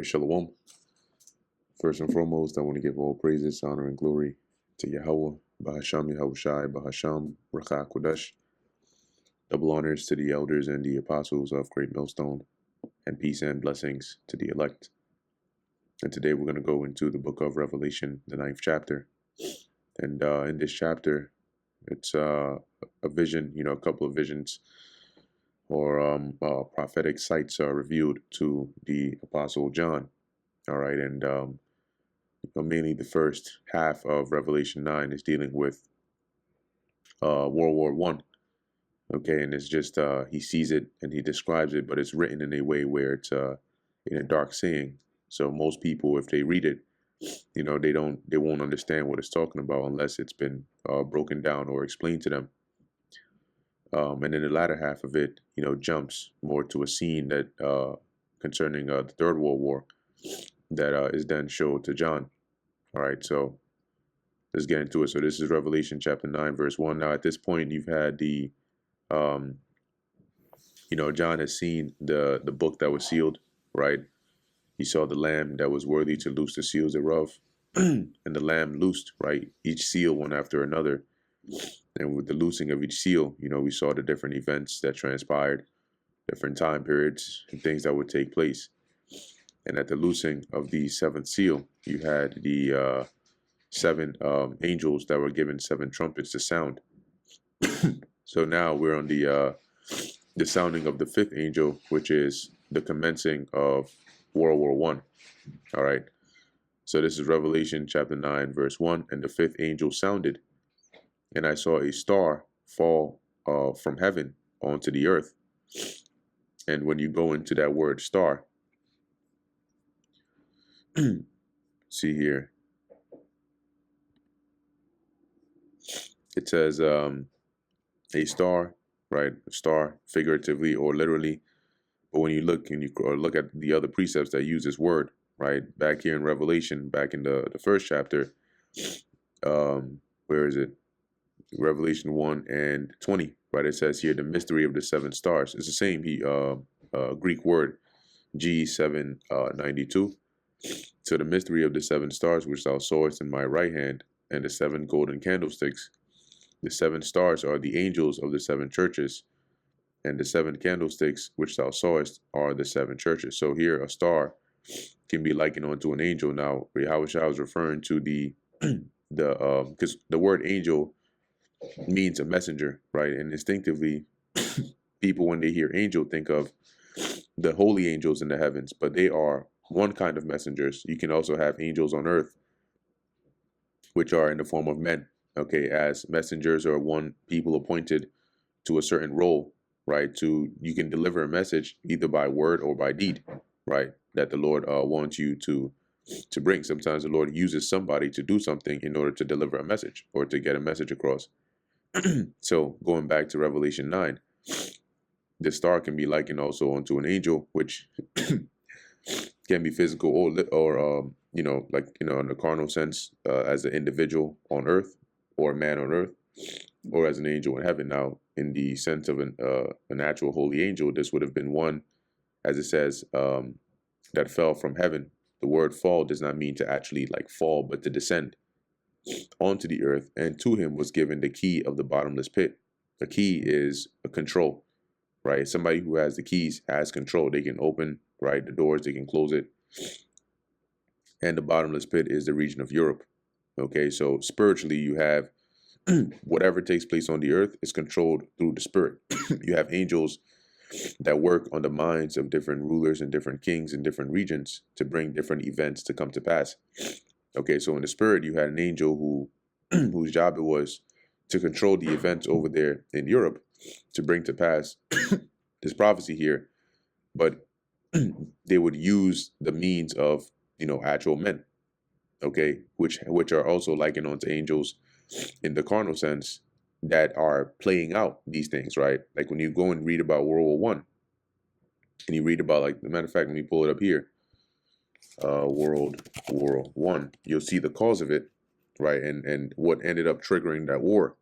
right, Shalom. First and foremost, I want to give all praises, honor, and glory to Yahweh, Bahasham Yahushai, Bahasham, Rakha Kodesh. Double honors to the elders and the apostles of Great Millstone, and peace and blessings to the elect. And today we're going to go into the book of Revelation, the 9th chapter. And in this chapter, it's a vision, a couple of visions or prophetic sights are revealed to the Apostle John. All right, and mainly the first half of Revelation 9 is dealing with World War One. Okay, and it's just he sees it and he describes it, but it's written in a way where it's in a dark saying. So most people, if they read it, they won't understand what it's talking about unless it's been broken down or explained to them. And then the latter half of it, jumps more to a scene that concerning the Third World War that is then showed to John. All right, so let's get into it. So this is Revelation chapter 9, verse 1. Now, at this point, you've had the, John has seen the book that was sealed, right? He saw the Lamb that was worthy to loose the seals thereof. And the Lamb loosed, right, each seal one after another. And with the loosing of each seal, we saw the different events that transpired, different time periods, and things that would take place. And at the loosing of the seventh seal, you had the seven angels that were given seven trumpets to sound. So now we're on the sounding of the fifth angel, which is the commencing of World War One. All right. So this is Revelation chapter 9, verse 1. And the fifth angel sounded, and I saw a star fall from heaven onto the earth. And when you go into that word star, see here, it says a star, right? A star figuratively or literally. But when you look and you look at the other precepts that use this word, right? Back here in Revelation, back in the first chapter, where is it? Revelation 1 and 20, right? It says here the mystery of the seven stars. It's the same Greek word, G792. So the mystery of the seven stars which thou sawest in my right hand, and the seven golden candlesticks. The seven stars are the angels of the seven churches, and the seven candlesticks which thou sawest are the seven churches. So here a star can be likened unto an angel. Now, Yahushua was referring to because the word angel means a messenger, right? And instinctively, people, when they hear angel, think of the holy angels in the heavens, but they are one kind of messengers. You can also have angels on earth, which are in the form of men, okay, as messengers or one people appointed to a certain role, right? You can deliver a message either by word or by deed, right? That the Lord wants you to bring. Sometimes the Lord uses somebody to do something in order to deliver a message or to get a message across. So going back to Revelation 9, the star can be likened also unto an angel, which can be physical or in the carnal sense, as an individual on earth or a man on earth, or as an angel in heaven. Now, in the sense of a natural holy angel, this would have been one, as it says, that fell from heaven. The word fall does not mean to actually fall, but to descend onto the earth, and to him was given the key of the bottomless pit. The key is a control, right? Somebody who has the keys has control. They can open, right, the doors, they can close it. And the bottomless pit is the region of Europe. Okay, so spiritually you have whatever takes place on the earth is controlled through the spirit. You have angels that work on the minds of different rulers and different kings in different regions to bring different events to come to pass. Okay, so in the spirit, you had an angel whose job it was to control the events over there in Europe to bring to pass this prophecy here. But they would use the means of, actual men, okay, which are also likened unto angels in the carnal sense that are playing out these things, right? Like when you go and read about World War One, and you read about, the matter of fact, let me pull it up here. World War One, you'll see the cause of it, right? And what ended up triggering that war.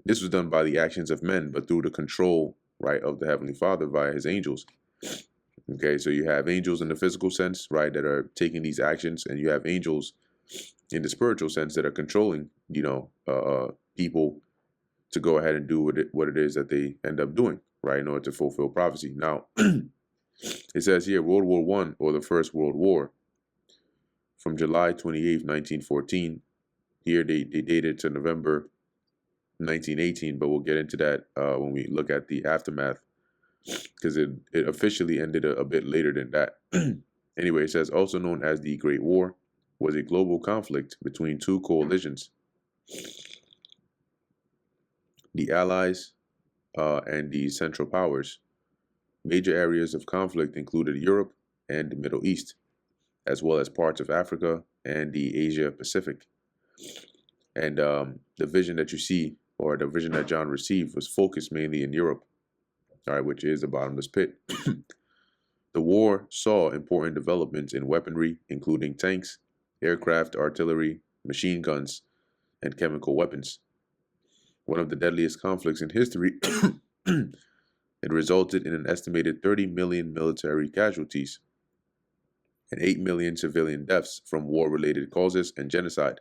This was done by the actions of men, but through the control, right, of the Heavenly Father via his angels. Okay, so you have angels in the physical sense, right, that are taking these actions, and you have angels in the spiritual sense that are controlling, people to go ahead and do what it is that they end up doing, right, in order to fulfill prophecy. Now, it says here World War One, or the First World War, from July 28th, 1914. Here they dated to November 1918, but we'll get into that when we look at the aftermath, because it officially ended a bit later than that. Anyway, it says also known as the Great War, was a global conflict between two coalitions, the Allies and the Central Powers. Major areas of conflict included Europe and the Middle East, as well as parts of Africa and the Asia Pacific. And the vision that you see, or the vision that John received, was focused mainly in Europe, all right, which is the bottomless pit. The war saw important developments in weaponry, including tanks, aircraft, artillery, machine guns, and chemical weapons. One of the deadliest conflicts in history, it resulted in an estimated 30 million military casualties and 8 million civilian deaths from war-related causes and genocide.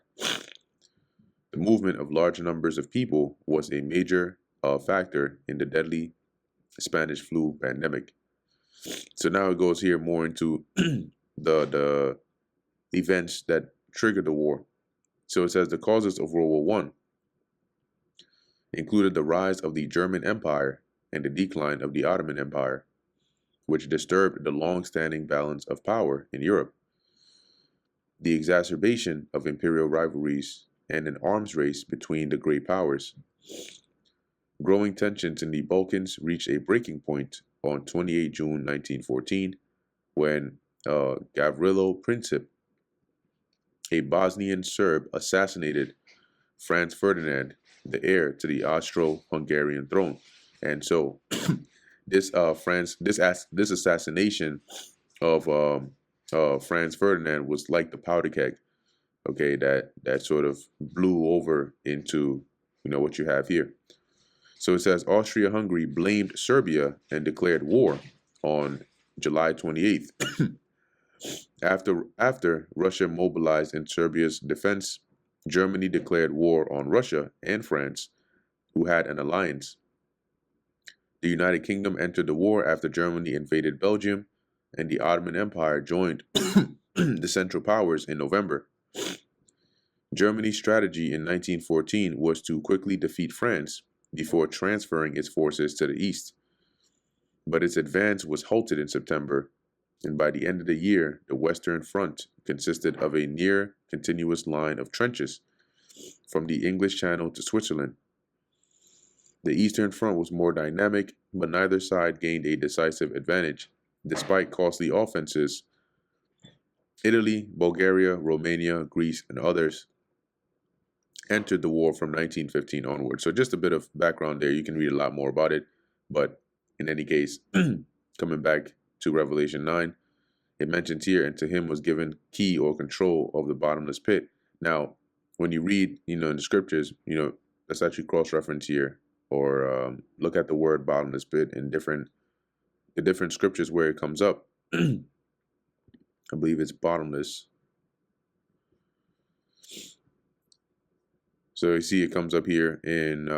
The movement of large numbers of people was a major factor in the deadly Spanish flu pandemic. So now it goes here more into the events that triggered the war. So it says the causes of World War One included the rise of the German Empire and the decline of the Ottoman Empire, which disturbed the long-standing balance of power in Europe. The exacerbation of imperial rivalries and an arms race between the great powers. Growing tensions in the Balkans reached a breaking point on 28 June 1914 when Gavrilo Princip, a Bosnian Serb, assassinated Franz Ferdinand, the heir to the Austro-Hungarian throne. And so this assassination of Franz Ferdinand was like the powder keg, okay, that sort of blew over into what you have here. So it says Austria-Hungary blamed Serbia and declared war on July 28th. After Russia mobilized in Serbia's defense, Germany declared war on Russia and France, who had an alliance. The United Kingdom entered the war after Germany invaded Belgium, and the Ottoman Empire joined the Central Powers in November. Germany's strategy in 1914 was to quickly defeat France before transferring its forces to the east. But its advance was halted in September, and by the end of the year, the Western Front consisted of a near continuous line of trenches from the English Channel to Switzerland. The Eastern Front was more dynamic, but neither side gained a decisive advantage, despite costly offenses. Italy, Bulgaria, Romania, Greece, and others entered the war from 1915 onward. So just a bit of background there. You can read a lot more about it. But in any case, coming back to Revelation 9, it mentions here, and to him was given key or control of the bottomless pit. Now, when you read, in the scriptures, let's actually cross-reference here, or look at the word bottomless pit in the different scriptures where it comes up. I believe it's bottomless. So you see it comes up here in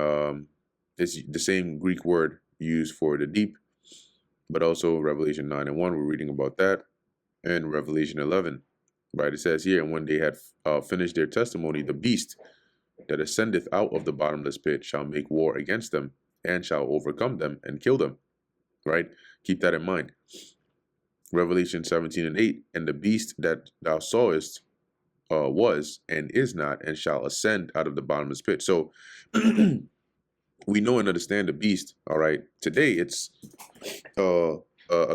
it's the same Greek word used for the deep, but also Revelation 9 and 1, we're reading about that, and Revelation 11, right? It says here, and when they had finished their testimony, the beast that ascendeth out of the bottomless pit shall make war against them, and shall overcome them and kill them, right? Keep that in mind. Revelation 17 and 8, and the beast that thou sawest was and is not and shall ascend out of the bottomless pit. So we know and understand the beast. All right, today it's a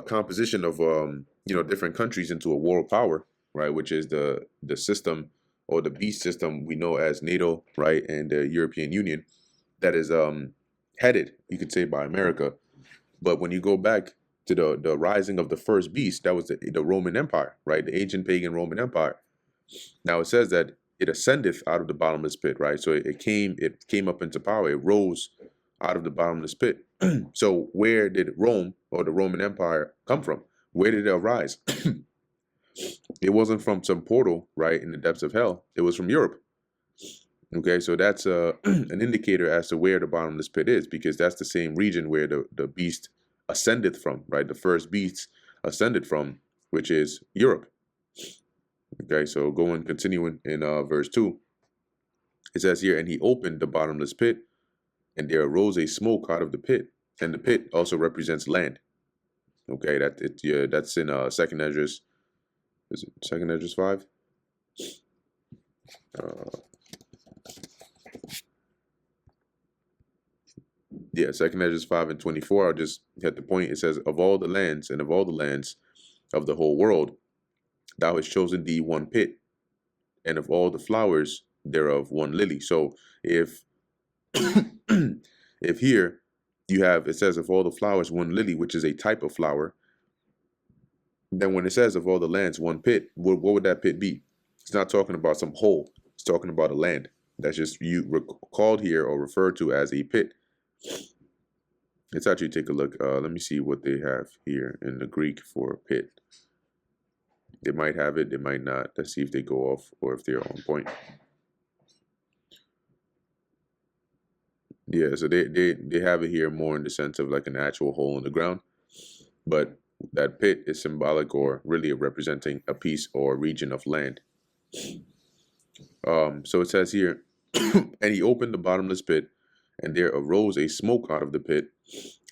composition of different countries into a world power, right? Which is the system, or the beast system we know as NATO, right, and the European Union, that is headed, you could say, by America. But when you go back to the rising of the first beast, that was the Roman Empire, right? The ancient pagan Roman Empire. Now it says that it ascendeth out of the bottomless pit, right? So it came up into power. It rose out of the bottomless pit. So where did Rome, or the Roman Empire, come from? Where did it arise? It wasn't from some portal, right, in the depths of hell. It was from Europe. Okay, so that's an indicator as to where the bottomless pit is, because that's the same region where the beast ascended from, right? The first beast ascended from, which is Europe. Okay, so continuing in verse 2, it says here, and he opened the bottomless pit, and there arose a smoke out of the pit, and the pit also represents land. Okay, that's in Second Esdras. Is it Second Esdras 5? Yeah, Second Esdras 5 and 24. I'll just hit the point. It says, of all the lands and of all the lands of the whole world, thou hast chosen thee one pit, and of all the flowers thereof one lily. So if if here you have, it says of all the flowers one lily, which is a type of flower, then when it says of all the lands one pit, what would that pit be? It's not talking about some hole. It's talking about a land that's just called here or referred to as a pit. Let's actually take a look. Let me see what they have here in the Greek for pit. They might have it, they might not. Let's see if they go off or if they're on point. Yeah, so they have it here more in the sense of like an actual hole in the ground. But that pit is symbolic or really representing a piece or region of land. So it says here, and he opened the bottomless pit, and there arose a smoke out of the pit,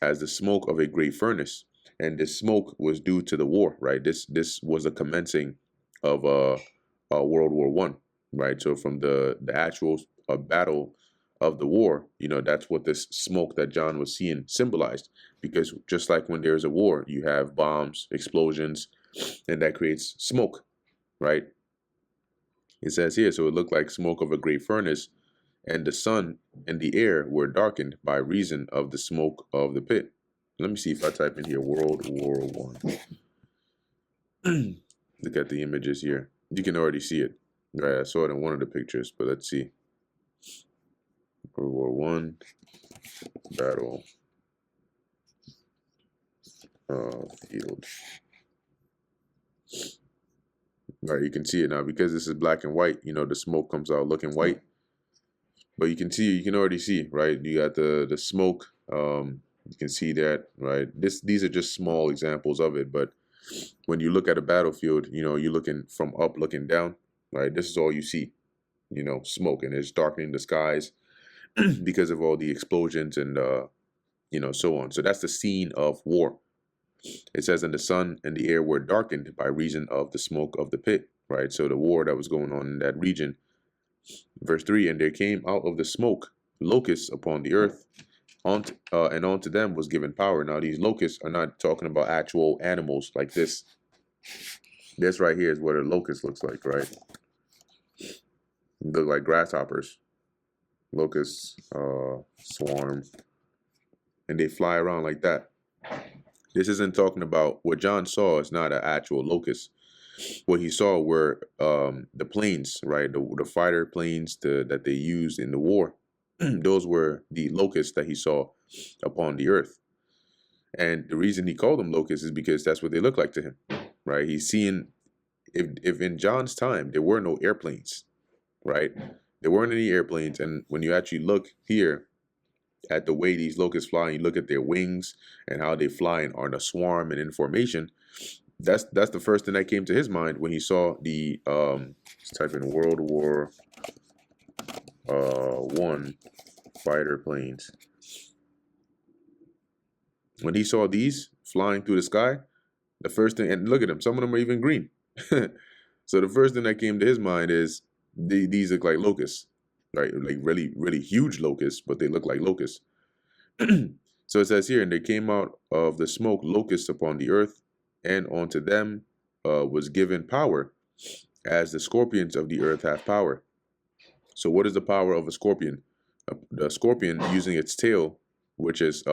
as the smoke of a great furnace. And this smoke was due to the war, right? This was the commencing of World War I, right? So from the actual battle of the war, that's what this smoke that John was seeing symbolized. Because just like when there's a war, you have bombs, explosions, and that creates smoke, right? It says here, so it looked like smoke of a great furnace, and the sun and the air were darkened by reason of the smoke of the pit. Let me see if I type in here World War I. Look at the images here. You can already see it. Right, I saw it in one of the pictures, but let's see. World War I battle field. All right, you can see it now because this is black and white. The smoke comes out looking white, but you can already see, right? You got the smoke. You can see that, right? These are just small examples of it, but when you look at a battlefield, you're looking from up, looking down, right? This is all you see, smoke, and it's darkening the skies because of all the explosions and so on. So that's the scene of war. It says, and the sun and the air were darkened by reason of the smoke of the pit, right? So the war that was going on in that region. Verse 3, and there came out of the smoke locusts upon the earth, and unto them was given power. Now these locusts are not talking about actual animals like this. This right here is what a locust looks like, right? They look like grasshoppers. Locusts swarm, and they fly around like that. This isn't talking about what John saw. Is not an actual locust. What he saw were the planes, right? The fighter planes that they used in the war. Those were the locusts that he saw upon the earth. And the reason he called them locusts is because that's what they look like to him, right? He's seeing, if in John's time, there were no airplanes, right? There weren't any airplanes. And when you actually look here at the way these locusts fly, and you look at their wings and how they fly and are in a swarm and in formation, that's the first thing that came to his mind when he saw the, let's type in World War I fighter planes. When he saw these flying through the sky, the first thing, and look at them, some of them are even green. So the first thing that came to his mind is these look like locusts, right? Like really, really huge locusts, but they look like locusts. So it says here, and they came out of the smoke locusts upon the earth, and unto them was given power, as the scorpions of the earth have power. So what is the power of a scorpion? The scorpion, using its tail, which is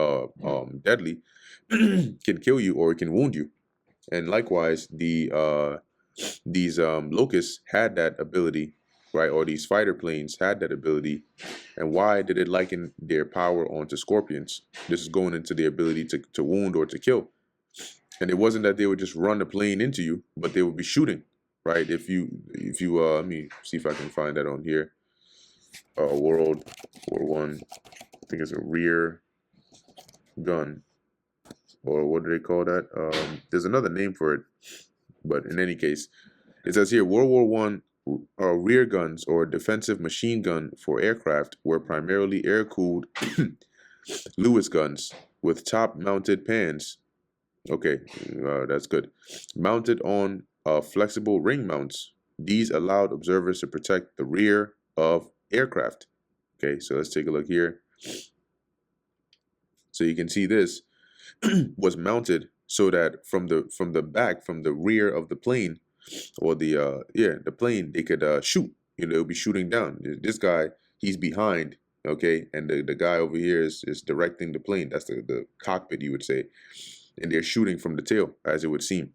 deadly, can kill you or it can wound you. And likewise, these locusts had that ability, right? Or these fighter planes had that ability. And why did it liken their power onto scorpions? This is going into the ability to wound or to kill. And it wasn't that they would just run the plane into you, but they would be shooting, right? If you let me see if I can find that on here. World War I, I think it's a rear gun, or what do they call that? There's another name for it, but in any case, it says here World War I rear guns or defensive machine gun for aircraft were primarily air-cooled Lewis guns with top-mounted pans. Okay, that's good. Mounted on flexible ring mounts, these allowed observers to protect the rear of aircraft. Okay, so let's take a look here. So you can see this was mounted so that from the back, from the rear of the plane, or the plane, they could shoot. They'll be shooting down. This guy, he's behind, okay, and the guy over here is directing the plane. That's the cockpit, you would say, and they're shooting from the tail, as it would seem.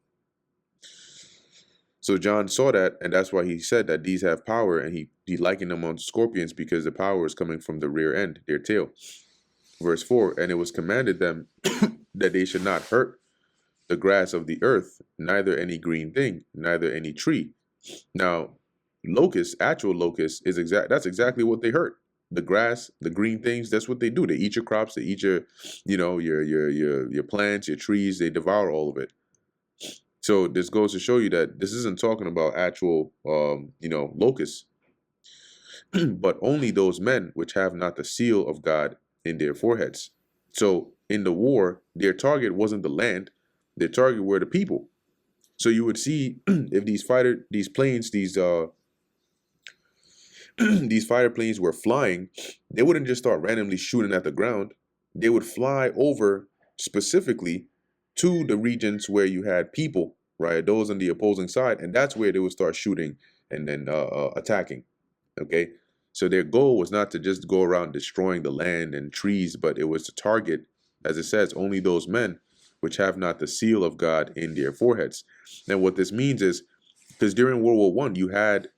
So John saw that, and that's why he said that these have power, and he likened them on scorpions because the power is coming from the rear end, their tail. Verse 4, and it was commanded them that they should not hurt the grass of the earth, neither any green thing, neither any tree. Now, locusts, actual locusts, that's exactly what they hurt. The grass, the green things, that's what they do. They eat your crops, they eat your, your plants, your trees, they devour all of it. So this goes to show you that this isn't talking about actual, locusts, but only those men which have not the seal of God in their foreheads. So in the war, their target wasn't the land, their target were the people. So you would see if these planes, these fighter planes were flying, they wouldn't just start randomly shooting at the ground. They would fly over specifically to the regions where you had people, right? Those on the opposing side, and that's where they would start shooting and then attacking. Okay, so their goal was not to just go around destroying the land and trees, but it was to target, as it says, only those men which have not the seal of God in their foreheads. And what this means is, because during World War I, you had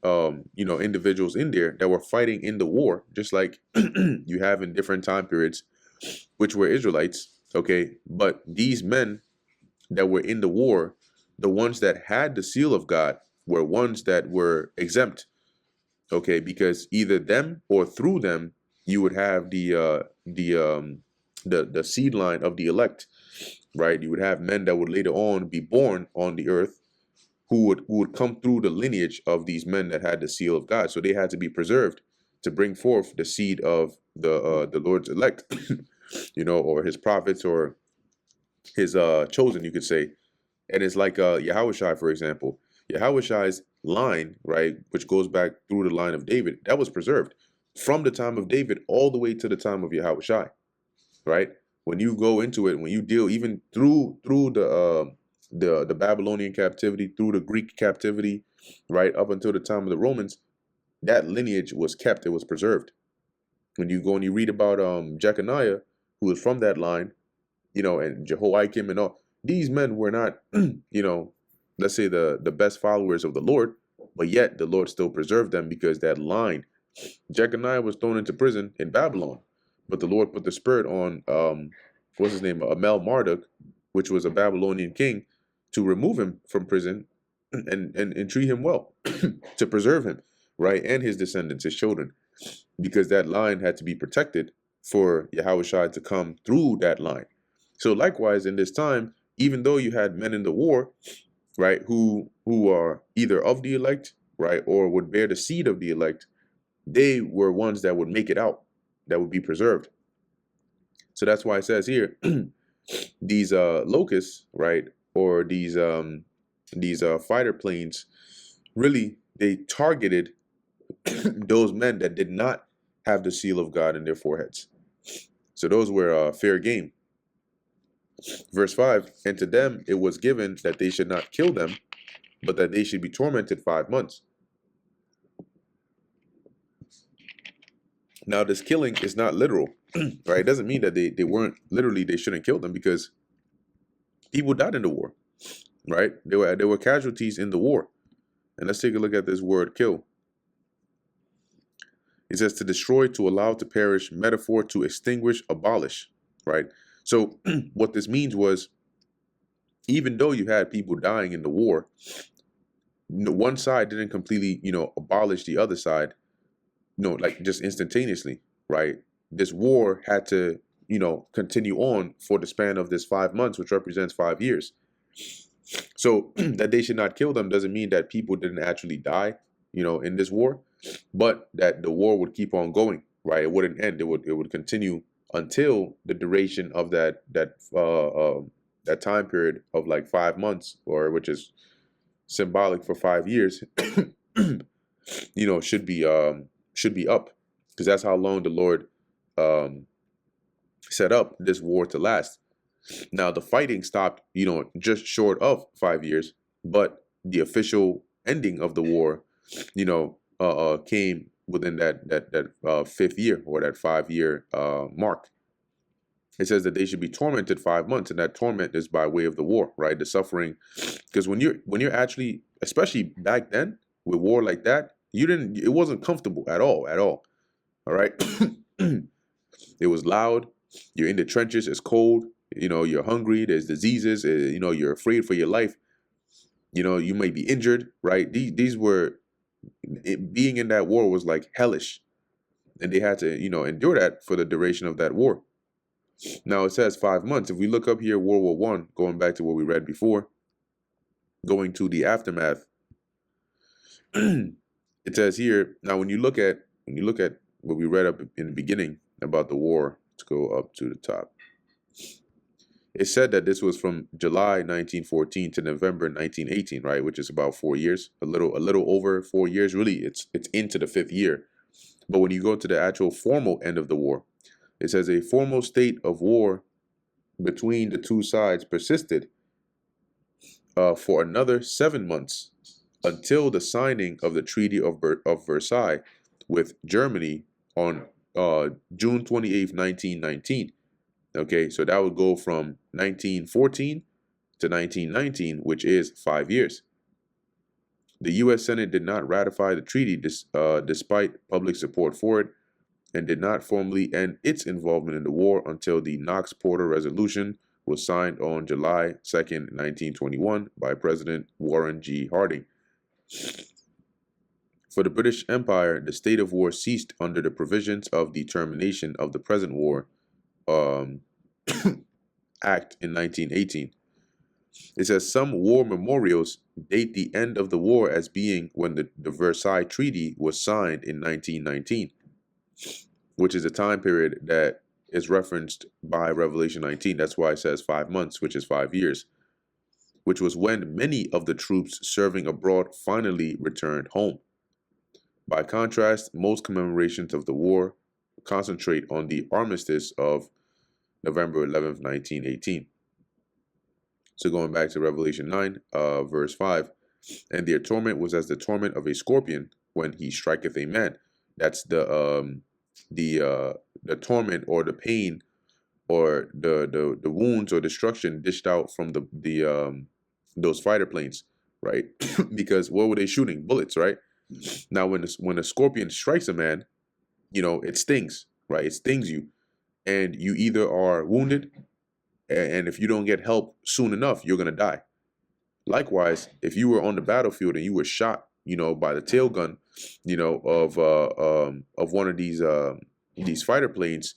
individuals in there that were fighting in the war, just like you have in different time periods, which were Israelites. Okay, but these men that were in the war, the ones that had the seal of God, were ones that were exempt. Okay, because either them or through them, you would have the seed line of the elect, right? You would have men that would later on be born on the earth, who would come through the lineage of these men that had the seal of God. So they had to be preserved to bring forth the seed of the Lord's elect, or his prophets, or his chosen, you could say. And it's like Yahushua, for example. Yahushua's line, right, which goes back through the line of David, that was preserved from the time of David all the way to the time of Yahushua, right? When you go into it, when you deal even through the Babylonian captivity, through the Greek captivity, right, up until the time of the Romans, that lineage was kept, it was preserved. When you go and you read about Jeconiah, who was from that line, and Jehoiakim and all, these men were not, let's say the best followers of the Lord, but yet the Lord still preserved them because that line. Jeconiah was thrown into prison in Babylon, but the Lord put the spirit on, what's his name, Amel Marduk, which was a Babylonian king, to remove him from prison and treat him well, to preserve him, right, and his descendants, his children, because that line had to be protected for Yahushua to come through that line. So likewise, in this time, even though you had men in the war, right, who are either of the elect, right, or would bear the seed of the elect, they were ones that would make it out, that would be preserved. So that's why it says here, these locusts, right, or these fighter planes, really, they targeted those men that did not have the seal of God in their foreheads. So those were fair game. Verse 5, and to them it was given that they should not kill them, but that they should be tormented 5 months. Now this killing is not literal, right? It doesn't mean that they weren't literally, they shouldn't kill them, because people died in the war, right? There were casualties in the war. And let's take a look at this word kill. It says to destroy, to allow to perish, metaphor to extinguish, abolish, right? So what this means was even though you had people dying in the war, one side didn't completely, abolish the other side, like just instantaneously, right? This war had to, continue on for the span of this 5 months, which represents 5 years. So that they should not kill them doesn't mean that people didn't actually die, in this war, but that the war would keep on going, right? It wouldn't end. It would continue until the duration of that time period of like 5 months, or which is symbolic for 5 years, should be up, because that's how long the Lord um, set up this war to last. Now the fighting stopped, just short of 5 years, but the official ending of the war, came within that fifth year, or that 5 year mark. It says that they should be tormented 5 months, and that torment is by way of the war, right? The suffering, because when you're actually, especially back then with war like that, it wasn't comfortable at all, at all. All right, it was loud. You're in the trenches. It's cold. You're hungry. There's diseases. You're afraid for your life. You may be injured, right? These were, being in that war was like hellish, and they had to, endure that for the duration of that war. Now it says 5 months. If we look up here, World War One, going back to what we read before, going to the aftermath, it says here. Now, when you look at what we read up in the beginning about the war, let's go up to the top. It said that this was from July 1914 to November 1918, right? Which is about 4 years, a little over 4 years. Really, it's into the fifth year. But when you go to the actual formal end of the war, it says a formal state of war between the two sides persisted for another 7 months, until the signing of the Treaty of Versailles with Germany on June 28th, 1919. Okay, so that would go from 1914 to 1919, which is 5 years. The U.S. Senate did not ratify the treaty despite public support for it, and did not formally end its involvement in the war until the Knox-Porter Resolution was signed on July 2nd, 1921 by President Warren G. Harding. For the British Empire, the state of war ceased under the provisions of the termination of the present war Act in 1918. It says some war memorials date the end of the war as being when the Versailles Treaty was signed in 1919, which is a time period that is referenced by Revelation 19. That's why it says 5 months, which is 5 years, which was when many of the troops serving abroad finally returned home. By contrast, most commemorations of the war concentrate on the armistice of November 11th, 1918. So going back to Revelation 9, verse 5, and their torment was as the torment of a scorpion when he striketh a man. That's the torment or the pain or the wounds or destruction dished out from those fighter planes, right? Because what were they shooting? Bullets, right? Now, when a scorpion strikes a man, it stings, right? It stings you, and you either are wounded, and if you don't get help soon enough, you're gonna die. Likewise, if you were on the battlefield and you were shot, by the tail gun, of one of these fighter planes,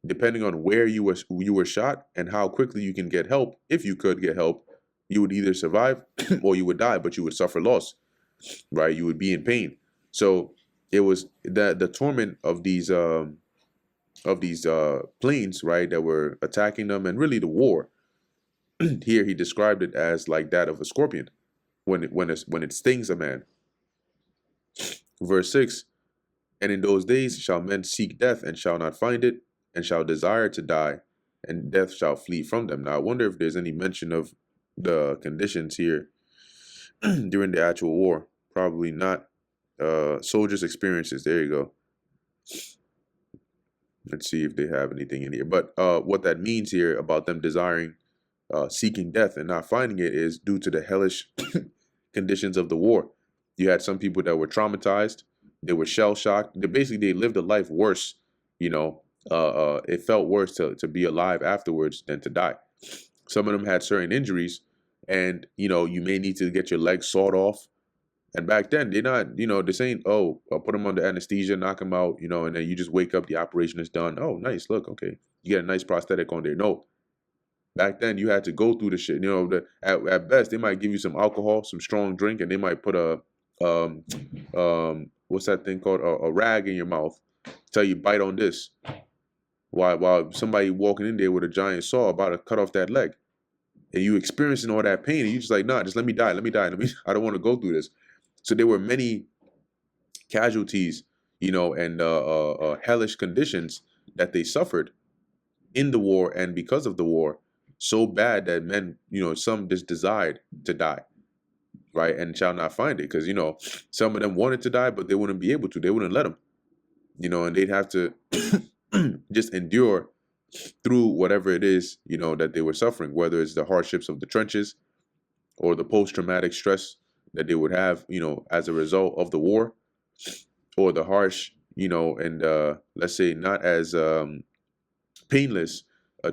depending on where you were shot and how quickly you can get help, if you could get help, you would either survive or you would die, but you would suffer loss, right? You would be in pain. So it was the torment of these planes, right, that were attacking them, and really the war. Here he described it as like that of a scorpion when it stings a man. Verse 6, and in those days shall men seek death and shall not find it, and shall desire to die, and death shall flee from them. Now I wonder if there's any mention of the conditions here during the actual war. Probably not. Soldiers' experiences. There you go. Let's see if they have anything in here. But what that means here about them desiring, seeking death and not finding it, is due to the hellish conditions of the war. You had some people that were traumatized. They were shell shocked. They lived a life worse. It felt worse to be alive afterwards than to die. Some of them had certain injuries and you may need to get your legs sawed off. And back then, they're not, this ain't, oh, I'll put them under anesthesia, knock them out, and then you just wake up, the operation is done. Oh, nice, look, okay, you get a nice prosthetic on there. No, back then you had to go through the shit. At best they might give you some alcohol, some strong drink, and they might put a what's that thing called, a rag in your mouth, tell you bite on this, while somebody walking in there with a giant saw about to cut off that leg, and you experiencing all that pain, and you just like, nah, just let me die, I don't want to go through this. So there were many casualties, and hellish conditions that they suffered in the war and because of the war, so bad that men, some just desired to die, right, and shall not find it, because some of them wanted to die, but they wouldn't be able to. They wouldn't let them, and they'd have to just endure through whatever it is, that they were suffering, whether it's the hardships of the trenches or the post-traumatic stress that they would have, as a result of the war, or the harsh, and let's say not as painless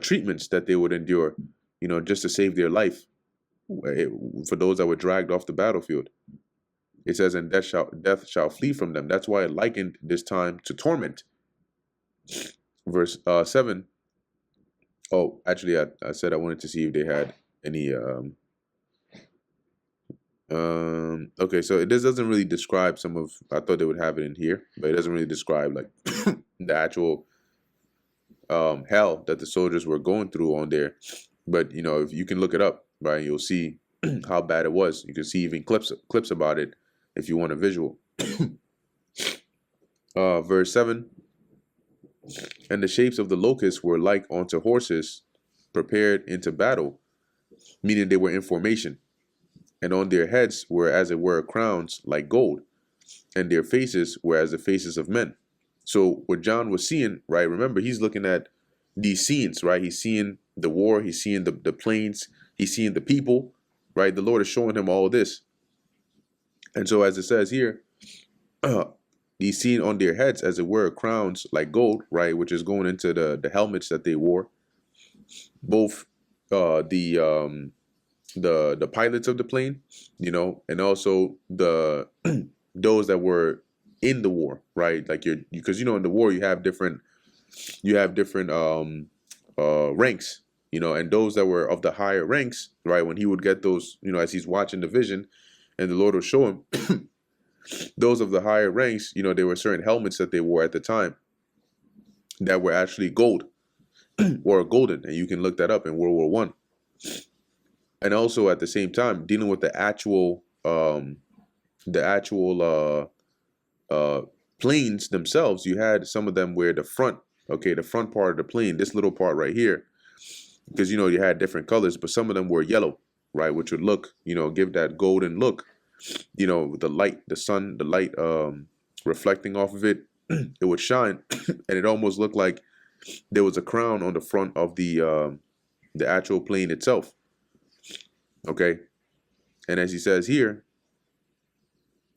treatments that they would endure, just to save their life, for those that were dragged off the battlefield. It says, and death shall flee from them. That's why it likened this time to torment. Verse 7. Oh, actually, I said I wanted to see if they had any okay, so this doesn't really describe some of, I thought they would have it in here, but it doesn't really describe like the actual hell that the soldiers were going through on there. But if you can look it up, right, you'll see how bad it was. You can see even clips about it if you want a visual. Verse 7. And the shapes of the locusts were like unto horses prepared into battle, meaning they were in formation. And on their heads were, as it were, crowns like gold, and their faces were as the faces of men. So what John was seeing, right, remember, he's looking at these scenes, right? He's seeing the war, he's seeing the plains, he's seeing the people, right? The Lord is showing him all this. And so as it says here, he's seeing on their heads, as it were, crowns like gold, right, which is going into the helmets that they wore. Both the pilots of the plane, and also the those that were in the war, right? Like because in the war you have different ranks, and those that were of the higher ranks, right? When he would get those, as he's watching the vision, and the Lord will show him those of the higher ranks, there were certain helmets that they wore at the time that were actually gold or golden, and you can look that up in World War I. And also at the same time, dealing with the actual planes themselves, you had some of them where the front part of the plane, this little part right here, because you had different colors, but some of them were yellow, right, which would look, give that golden look, the light, the sun, the light reflecting off of it, it would shine, and it almost looked like there was a crown on the front of the actual plane itself. Okay, and as he says here,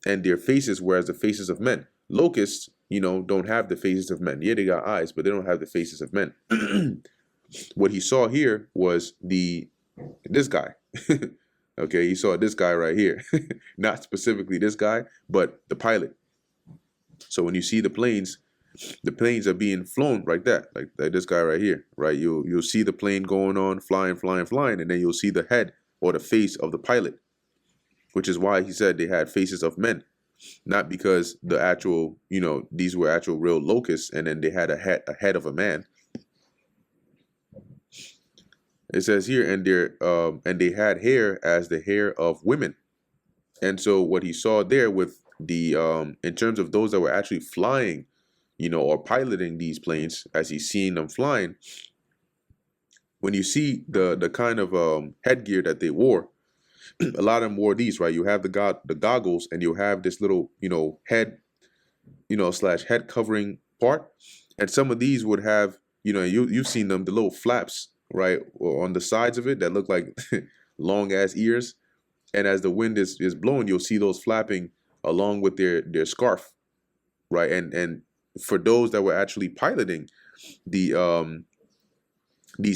and their faces were as the faces of men. Locusts, don't have the faces of men. Yeah, they got eyes, but they don't have the faces of men. What he saw here was this guy. Okay, he saw this guy right here. Not specifically this guy, but the pilot. So when you see the planes are being flown like that, like this guy right here, right? You'll see the plane going on, flying, and then you'll see the head or the face of the pilot, which is why he said they had faces of men, not because the actual, these were actual real locusts, and then they had a head of a man. It says here, and they had hair as the hair of women. And so what he saw there with the in terms of those that were actually flying, or piloting these planes, as he's seeing them flying, when you see the kind of headgear that they wore, a lot of them wore these, right? You have the goggles, and you have this little, head, / head covering part, and some of these would have, you've seen them, the little flaps, right, on the sides of it that look like long ass ears, and as the wind is blowing, you'll see those flapping along with their scarf, right? And for those that were actually piloting these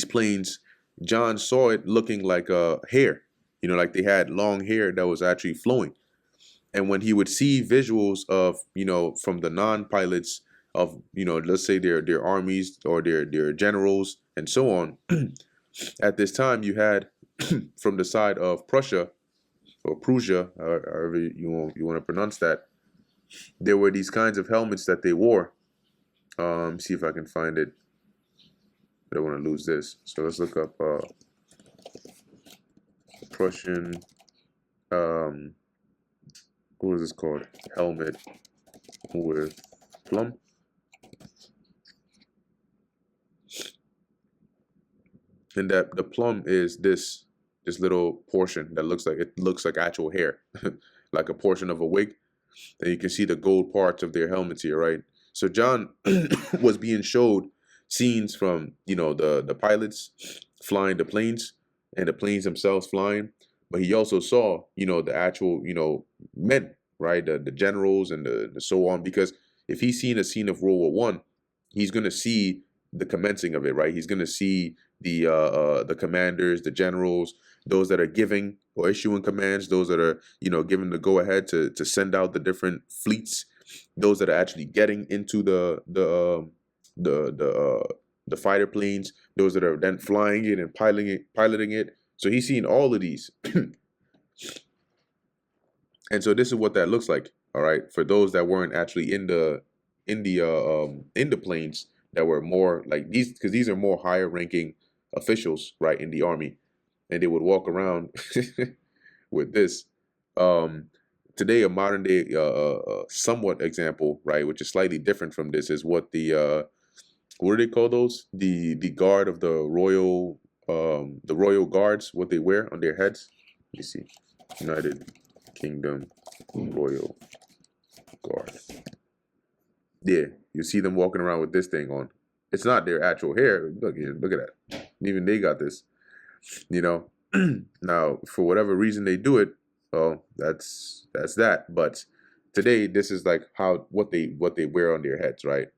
planes, John saw it looking like hair, You know, like they had long hair that was actually flowing. And when he would see visuals of, you know, from the non-pilots of, you know, let's say their armies or their generals and so on, at this time you had from the side of Prussia or Prussia, however you want to pronounce that, there were these kinds of helmets that they wore. See if I can find it. I don't want to lose this. So let's look up Prussian. What is this called? Helmet with plum. And that the plum is this little portion that looks like actual hair, like a portion of a wig. And you can see the gold parts of their helmets here, right? So John was being showed scenes from, you know, the pilots flying the planes and the planes themselves flying, but he also saw, you know, the actual, you know, men, right, the generals and the so on. Because if he's seen a scene of World War I, he's gonna see the commencing of it, right? He's gonna see the commanders, the generals, those that are giving or issuing commands, those that are, you know, given the go ahead to send out the different fleets, those that are actually getting into the fighter planes, those that are then flying it and piloting it. So he's seen all of these. And so this is what that looks like, all right, for those that weren't actually in the planes, that were more like these, because these are more higher ranking officials, right, in the army, and they would walk around with this. Um, Today, a modern day, somewhat example, right, which is slightly different from this, is what what do they call those? The guard of the royal guards, what they wear on their heads. Let me see, United Kingdom Royal Guard. Yeah, you see them walking around with this thing on. It's not their actual hair. Look here, look at that. Even they got this. You know. Now, for whatever reason they do it, well, that's that. But today, this is like what they wear on their heads, right?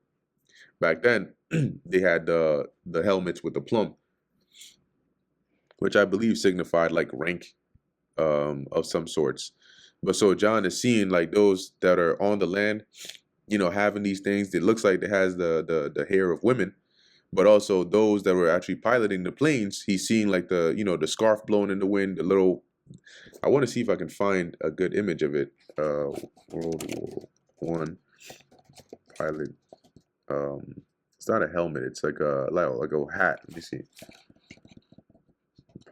Back then, they had the helmets with the plum, which I believe signified like rank of some sorts. But so John is seeing like those that are on the land, you know, having these things. It looks like it has the hair of women, but also those that were actually piloting the planes. He's seeing like the, you know, the scarf blowing in the wind, the little. I want to see if I can find a good image of it. World War I pilot. It's not a helmet. It's like a hat. Let me see.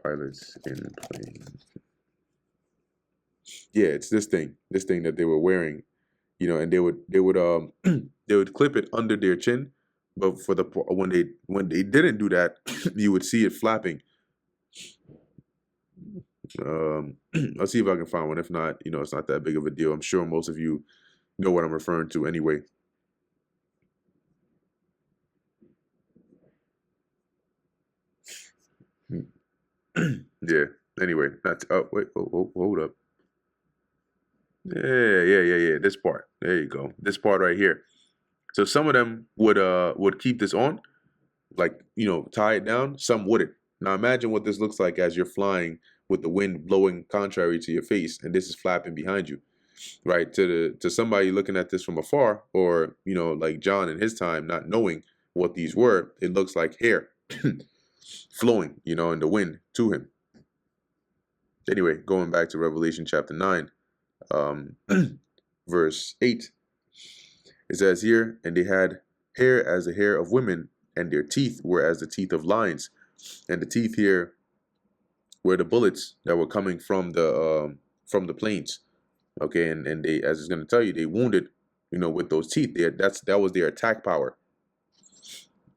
Pilots in plane. Yeah, it's this thing that they were wearing, you know, and they would they would clip it under their chin, but for the when they didn't do that, you would see it flapping. I'll see if I can find one. If not, you know, it's not that big of a deal. I'm sure most of you know what I'm referring to anyway. Yeah. Anyway, that's wait, hold up. Yeah. This part. There you go. This part right here. So some of them would keep this on, like, you know, tie it down. Some wouldn't. Now imagine what this looks like as you're flying with the wind blowing contrary to your face, and this is flapping behind you, right? To somebody looking at this from afar, or, you know, like John in his time, not knowing what these were, it looks like hair flowing, you know, in the wind to him. Anyway, going back to Revelation chapter 9, um, verse 8, it says here, and they had hair as the hair of women, and their teeth were as the teeth of lions. And the teeth here were the bullets that were coming from the planes. Okay, and they, as it's going to tell you, they wounded, you know, with those teeth. That was their attack power.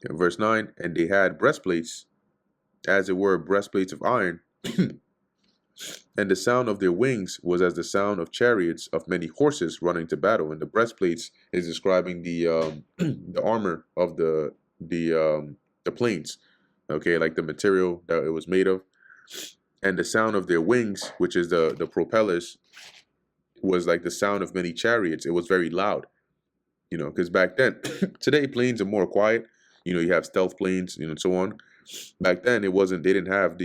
In verse 9, and they had breastplates, as it were breastplates of iron, and the sound of their wings was as the sound of chariots of many horses running to battle. And the breastplates is describing the the armor of the planes, okay, like the material that it was made of. And the sound of their wings, which is the propellers, was like the sound of many chariots. It was very loud, you know, because back then, today planes are more quiet. You know, you have stealth planes, you know, and so on. Back then, it wasn't. They didn't have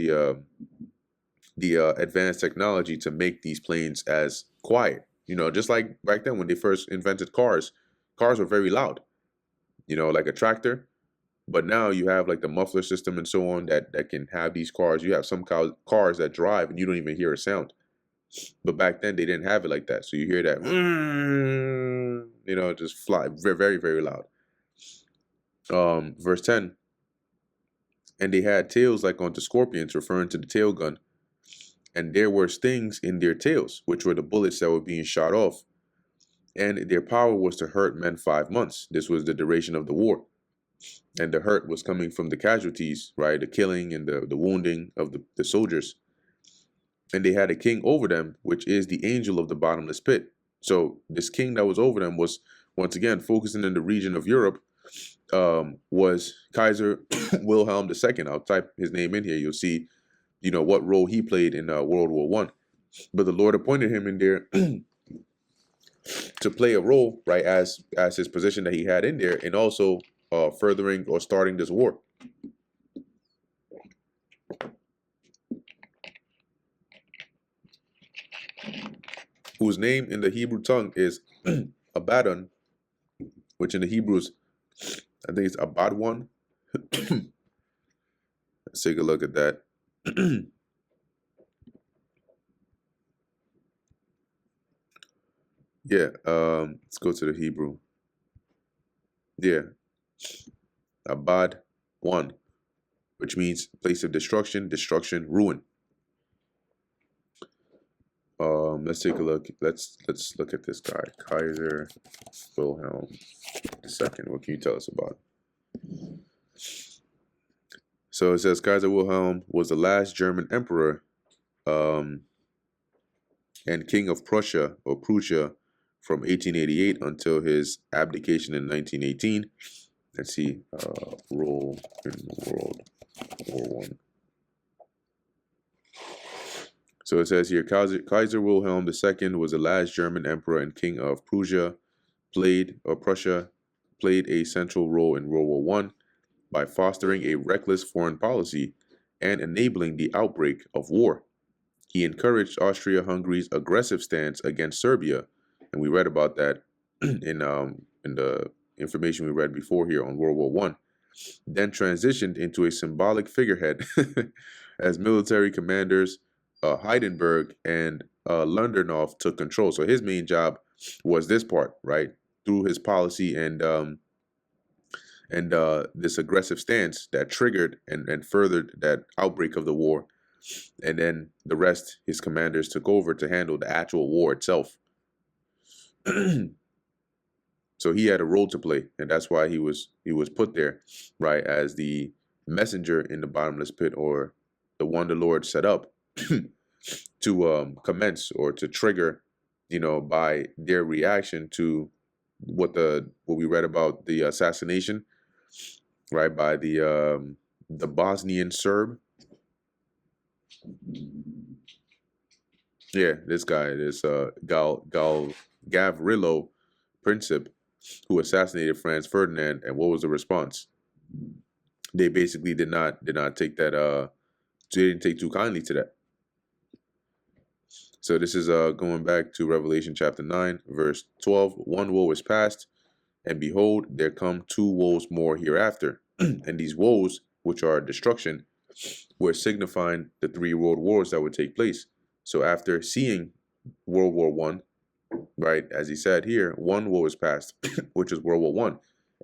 advanced technology to make these planes as quiet. Just like back then when they first invented cars, cars were very loud. Like a tractor. But now you have like the muffler system and so on that can have these cars. You have some cars that drive and you don't even hear a sound. But back then they didn't have it like that. So you hear that, just fly very, very, very loud. Verse 10, and they had tails like unto scorpions, referring to the tail gun. And there were stings in their tails, which were the bullets that were being shot off. And their power was to hurt men 5 months. This was the duration of the war. And the hurt was coming from the casualties, right? The killing and the wounding of the soldiers. And they had a king over them, which is the angel of the bottomless pit. So this king that was over them was, once again, focusing in the region of Europe, was Kaiser Wilhelm II. I'll type his name in here. You'll see, what role he played in World War I. But the Lord appointed him in there to play a role, right, as his position that he had in there, and also furthering or starting this war. Whose name in the Hebrew tongue is Abaddon, which in the Hebrews, I think it's Abadwan. Let's take a look at that. Yeah, let's go to the Hebrew. Yeah, Abad 1, which means place of destruction, ruin. Let's take a look. Let's look at this guy, Kaiser Wilhelm II. What can you tell us about him? So it says Kaiser Wilhelm was the last German emperor and king of Prussia or Prussia from 1888 until his abdication in 1918. Let's see, role in World War I. So it says here, Kaiser Wilhelm II was the last German emperor and king of Prussia, played a central role in World War I by fostering a reckless foreign policy and enabling the outbreak of war. He encouraged Austria-Hungary's aggressive stance against Serbia, and we read about that in the information we read before here on World War I, then transitioned into a symbolic figurehead as military commanders Hindenburg and Ludendorff took control. So his main job was this part, right? Through his policy and this aggressive stance that triggered and furthered that outbreak of the war. And then the rest, his commanders took over to handle the actual war itself. So he had a role to play, and that's why he was put there, right, as the messenger in the bottomless pit, or the one the Lord set up to commence or to trigger, by their reaction to what we read about the assassination, right, by the Bosnian Serb. Yeah, this guy, this Gavrilo Princip, who assassinated Franz Ferdinand, and what was the response? They basically did not take that. They didn't take too kindly to that. So this is going back to Revelation chapter 9, verse 12. One woe is past, and behold, there come 2 woes more hereafter. And these woes, which are destruction, were signifying the 3 world wars that would take place. So after seeing World War I, right, as he said here, 1 woe is past, which is World War I.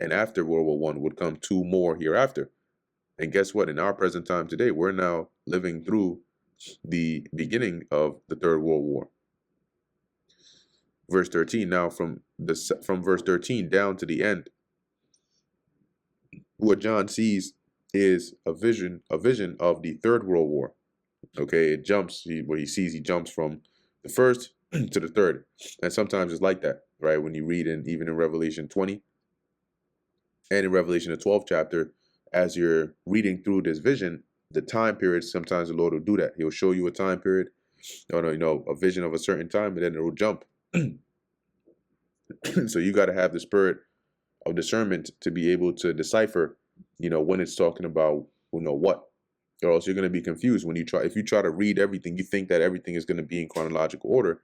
And after World War I would come 2 more hereafter. And guess what? In our present time today, we're now living through the beginning of the Third World War. Verse 13, now from verse 13 down to the end, what John sees is a vision of the Third World War. Okay, it jumps, what he sees, he jumps from the first to the third. And sometimes it's like that, right? When you read even in Revelation 20 and in Revelation, the 12th chapter, as you're reading through this vision, the time period, sometimes the Lord will do that. He'll show you a time period, a vision of a certain time, and then it will jump. So you got to have the spirit of discernment to be able to decipher, when it's talking about, what. or else you're going to be confused when you try. If you try to read everything, you think that everything is going to be in chronological order.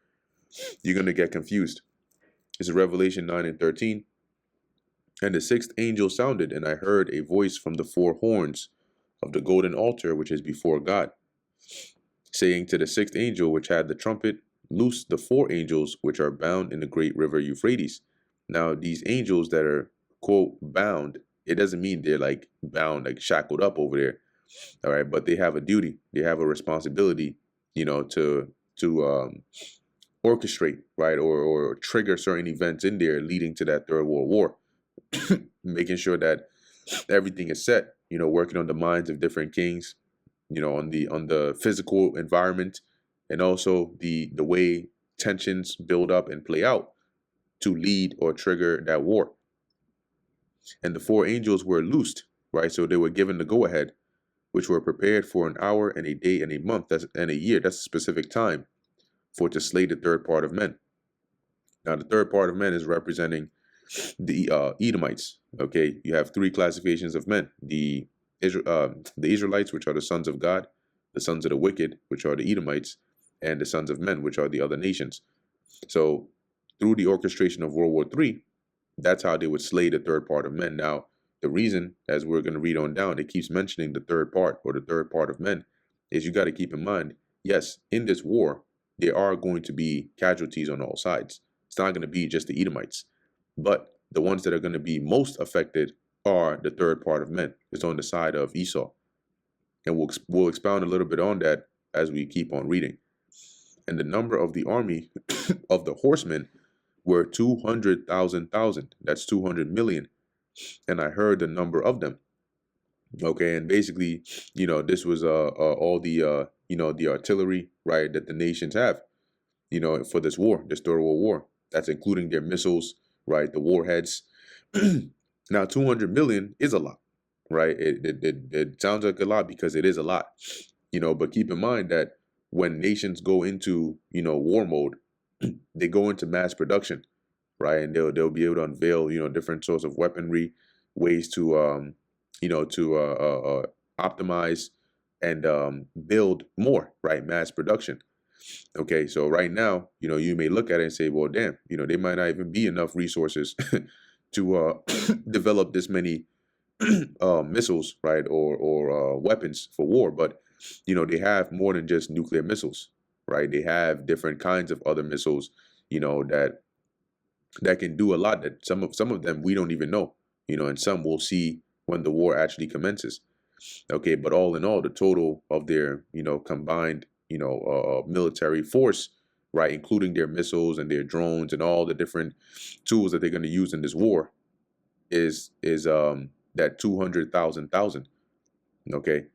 You're going to get confused. This is Revelation 9:13. And the sixth angel sounded, and I heard a voice from the four horns of the golden altar which is before God, saying to the sixth angel which had the trumpet, loose the four angels which are bound in the great river Euphrates. Now, these angels that are, quote, bound, it doesn't mean they're like bound, like shackled up over there. All right, but they have a duty, they have a responsibility, to orchestrate, right, or trigger certain events in there leading to that Third World War, making sure that everything is set, working on the minds of different kings, on the physical environment, and also the way tensions build up and play out to lead or trigger that war. And the four angels were loosed, right? So they were given the go ahead, which were prepared for an hour and a day and a month, and a year. That's a specific time for to slay the third part of men. Now, the third part of men is representing the Edomites. Okay, you have three classifications of men: the Israelites, which are the sons of God; the sons of the wicked, which are the Edomites; and the sons of men, which are the other nations. So, through the orchestration of World War III, that's how they would slay the third part of men. Now, the reason, as we're going to read on down, it keeps mentioning the third part or the third part of men, is you got to keep in mind, yes, in this war, there are going to be casualties on all sides. It's not going to be just the Edomites, but the ones that are going to be most affected are the third part of men. It's on the side of Esau. And we'll expound a little bit on that as we keep on reading. And the number of the army of the horsemen were 200,000. That's 200 million. And I heard the number of them. Okay, and basically, this was all the the artillery, right, that the nations have, for this war, this Third World War. That's including their missiles, right, the warheads. Now, 200 million is a lot, right? It sounds like a lot because it is a lot, but keep in mind that when nations go into, war mode, they go into mass production, right? And they'll be able to unveil, different sorts of weaponry, ways to, optimize and build more, right? Mass production. Okay, so right now, you may look at it and say, well, damn, there might not even be enough resources to develop this many missiles, right, or weapons for war. But they have more than just nuclear missiles, right? They have different kinds of other missiles, that can do a lot. That some of them we don't even know, and some we'll see when the war actually commences. Okay, but all in all, the total of their combined military force, right, including their missiles and their drones and all the different tools that they're going to use in this war, is that 200,000. Okay,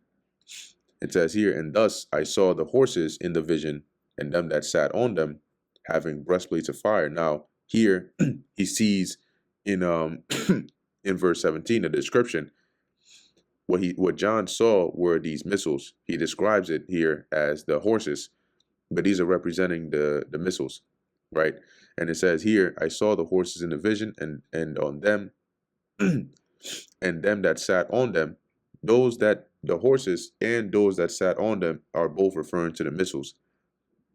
it says here, and thus I saw the horses in the vision, and them that sat on them, having breastplates of fire. Now here he sees in in verse 17, the description, what John saw were these missiles. He describes it here as the horses, but these are representing the missiles, right? And it says here, I saw the horses in the vision, and on them and them that sat on them. The horses and those that sat on them are both referring to the missiles.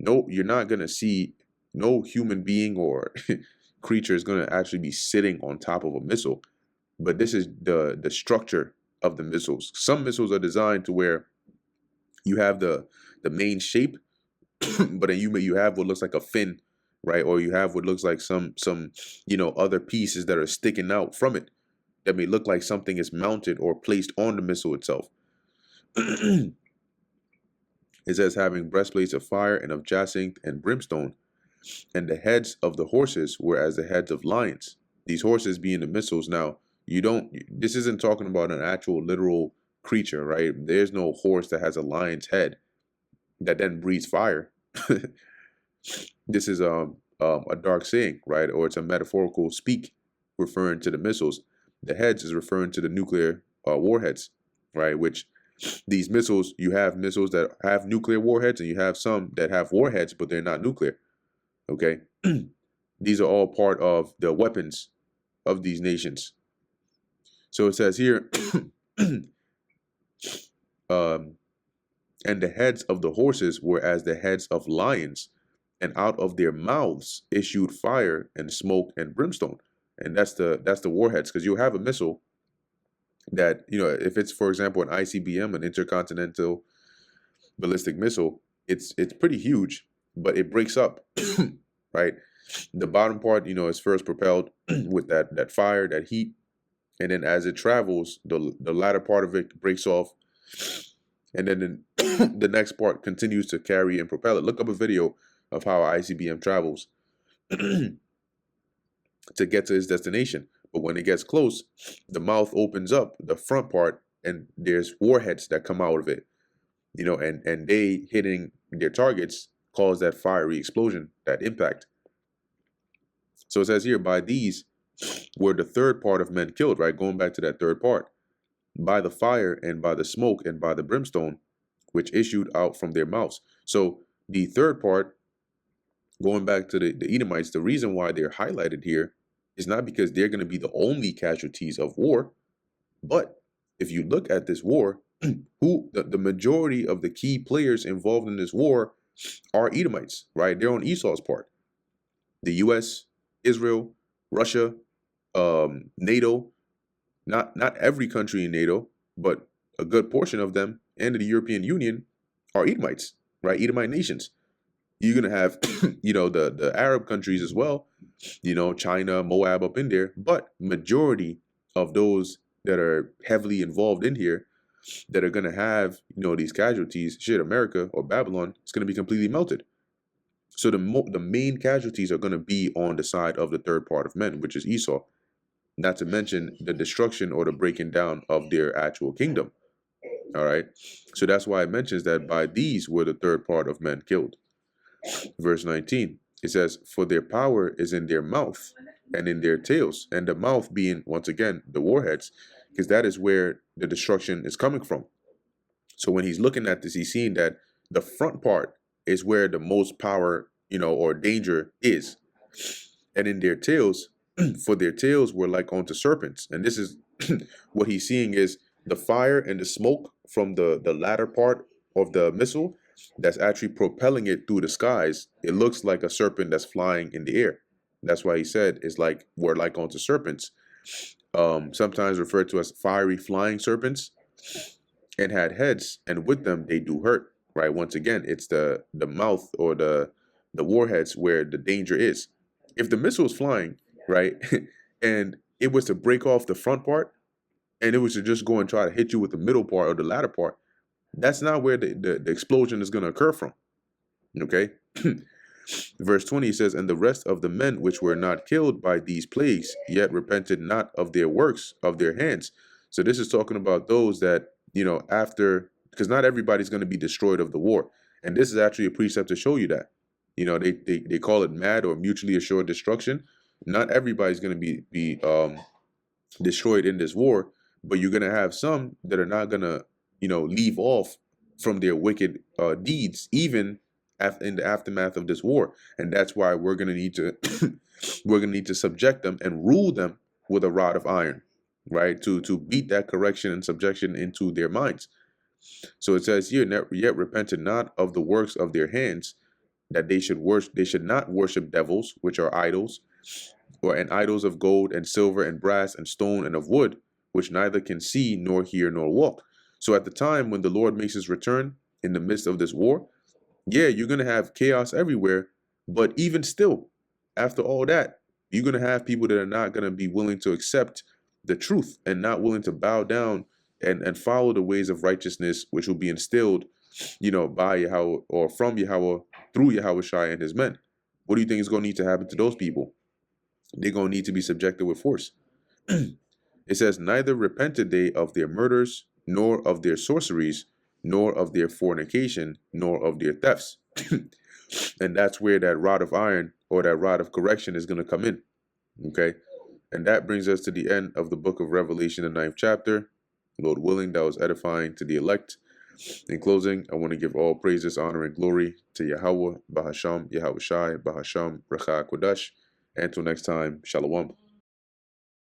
No, you're not gonna see no human being or creature is gonna actually be sitting on top of a missile, but this is the structure of the missiles. Some missiles are designed to where you have the main shape, but then you have what looks like a fin, right? Or you have what looks like some other pieces that are sticking out from it that may look like something is mounted or placed on the missile itself. It says having breastplates of fire and of jacinth and brimstone, and the heads of the horses were as the heads of lions. These horses being the missiles. Now, this isn't talking about an actual literal creature, right? There's no horse that has a lion's head that then breathes fire. This is a dark saying, right? Or it's a metaphorical speak referring to the missiles. The heads is referring to the nuclear warheads, right? Which these missiles, you have missiles that have nuclear warheads, and you have some that have warheads, but they're not nuclear. Okay, these are all part of the weapons of these nations. So it says here, And the heads of the horses were as the heads of lions, and out of their mouths issued fire and smoke and brimstone. And that's the warheads, because you have a missile that, if it's, for example, an ICBM, an intercontinental ballistic missile, it's pretty huge, but it breaks up, right? The bottom part, is first propelled with that fire, that heat, and then as it travels, the latter part of it breaks off, and then the next part continues to carry and propel it. Look up a video of how ICBM travels to get to its destination. But when it gets close, the mouth opens up, the front part, and there's warheads that come out of it. And they hitting their targets cause that fiery explosion, that impact. So it says here, by these were the third part of men killed, right? Going back to that third part. By the fire and by the smoke and by the brimstone, which issued out from their mouths. So the third part, going back to the Edomites, the reason why they're highlighted here is not because they're going to be the only casualties of war, but if you look at this war, who the majority of the key players involved in this war are Edomites, right? They're on Esau's part. The U.S., Israel, Russia, NATO, not every country in NATO, but a good portion of them, and the European Union are Edomites, right? Edomite nations. You're gonna have, the Arab countries as well, China, Moab up in there, but majority of those that are heavily involved in here, that are gonna have, these casualties, America or Babylon, it's gonna be completely melted. So the main casualties are gonna be on the side of the third part of men, which is Esau. Not to mention the destruction or the breaking down of their actual kingdom. All right. So that's why it mentions that by these were the third part of men killed. Verse 19, it says, for their power is in their mouth and in their tails. And the mouth being, once again, the warheads, because that is where the destruction is coming from. So when he's looking at this, he's seeing that the front part is where the most power, or danger is. And in their tails, for their tails were like unto serpents. And this is what he's seeing is the fire and the smoke from the latter part of the missile that's actually propelling it through the skies. It looks like a serpent that's flying in the air. That's why he said it's like we're like unto serpents. Sometimes referred to as fiery flying serpents, and had heads, and with them they do hurt. Right. Once again, it's the mouth or the warheads where the danger is. If the missile is flying, right, and it was to break off the front part, and it was to just go and try to hit you with the middle part or the latter part, that's not where the explosion is going to occur from. Okay. Verse 20 says, and the rest of the men which were not killed by these plagues, yet repented not of their works of their hands. So this is talking about those that, after, because not everybody's going to be destroyed of the war. And this is actually a precept to show you that. They call it MAD, or mutually assured destruction. Not everybody's going to be destroyed in this war, but you're going to have some that are not going to, leave off from their wicked deeds, even in the aftermath of this war. And that's why we're going to need to subject them and rule them with a rod of iron, right? To beat that correction and subjection into their minds. So it says here, yet repented not of the works of their hands, that they should not worship devils, which are idols, and idols of gold and silver and brass and stone and of wood, which neither can see nor hear nor walk. So at the time when the Lord makes his return in the midst of this war, yeah, you're going to have chaos everywhere. But even still, after all that, you're going to have people that are not going to be willing to accept the truth and not willing to bow down and follow the ways of righteousness, which will be instilled, by Yahweh, or from Yahweh through Yahushua and his men. What do you think is going to need to happen to those people? They're going to need to be subjected with force. It says, neither repented they of their murders, nor of their sorceries, nor of their fornication, nor of their thefts. And that's where that rod of iron or that rod of correction is going to come in. Okay. And that brings us to the end of the book of Revelation, the 9th chapter. Lord willing, that was edifying to the elect. In closing, I want to give all praises, honor, and glory to Yahweh, Bahasham, Yahushai, Bahasham, Racha Kodash. Until next time, Shalom.